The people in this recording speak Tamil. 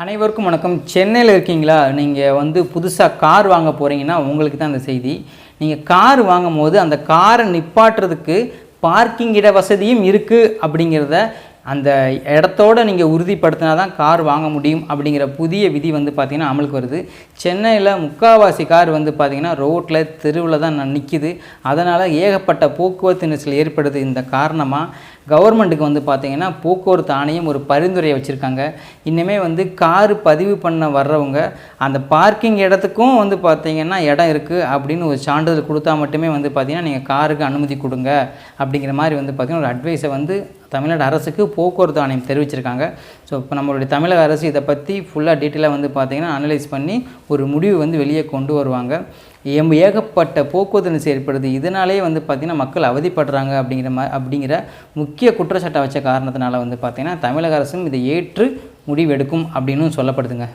அனைவருக்கும் வணக்கம். சென்னையில் இருக்கீங்களா? நீங்கள் புதுசாக கார் வாங்க போகிறீங்கன்னா உங்களுக்கு தான் அந்த செய்தி. நீங்கள் கார் வாங்கும் போது அந்த காரை நிப்பாட்டுறதுக்கு பார்க்கிங் இட வசதியும் இருக்குது அப்படிங்கிறத அந்த இடத்தோடு நீங்கள் உறுதிப்படுத்தினா தான் கார் வாங்க முடியும் அப்படிங்கிற புதிய விதி பார்த்திங்கன்னா அமலுக்கு வருது. சென்னையில் முக்கால்வாசி கார் பார்த்திங்கன்னா ரோட்டில் தெருவில் தான் நிற்கிது. அதனால் ஏகப்பட்ட போக்குவரத்து நெரிசல் ஏற்படுது. இந்த காரணமாக கவர்மெண்ட்டுக்கு பார்த்திங்கன்னா போக்குவரத்து ஆணையம் ஒரு பரிந்துரையை வச்சுருக்காங்க. இன்னுமே காரு பதிவு பண்ண வர்றவங்க அந்த பார்க்கிங் இடத்துக்கும் பார்த்திங்கன்னா இடம் இருக்குது அப்படின்னு ஒரு சான்றிதழ் கொடுத்தா மட்டுமே பார்த்திங்கன்னா நீங்கள் காருக்கு அனுமதி கொடுங்க அப்படிங்கிற மாதிரி பார்த்திங்கன்னா ஒரு அட்வைஸை தமிழ்நாடு அரசுக்கு போக்குவரத்து ஆணையம் தெரிவிச்சிருக்காங்க. ஸோ இப்போ நம்மளுடைய தமிழக அரசு இதை பற்றி ஃபுல்லாக டீட்டெயிலாக பார்த்திங்கன்னா அனலைஸ் பண்ணி ஒரு முடிவு வெளியே கொண்டு வருவாங்க. ஏகப்பட்ட போக்குவரத்து நெரிசல் ஏற்படுது. இதனாலே பார்த்திங்கன்னா மக்கள் அவதிப்படுறாங்க அப்படிங்கிற முக்கிய குற்றச்சாட்டை வச்ச காரணத்தினால பார்த்திங்கன்னா தமிழக அரசும் இதை ஏற்று முடிவெடுக்கும் அப்படின்னு சொல்லப்படுதுங்க.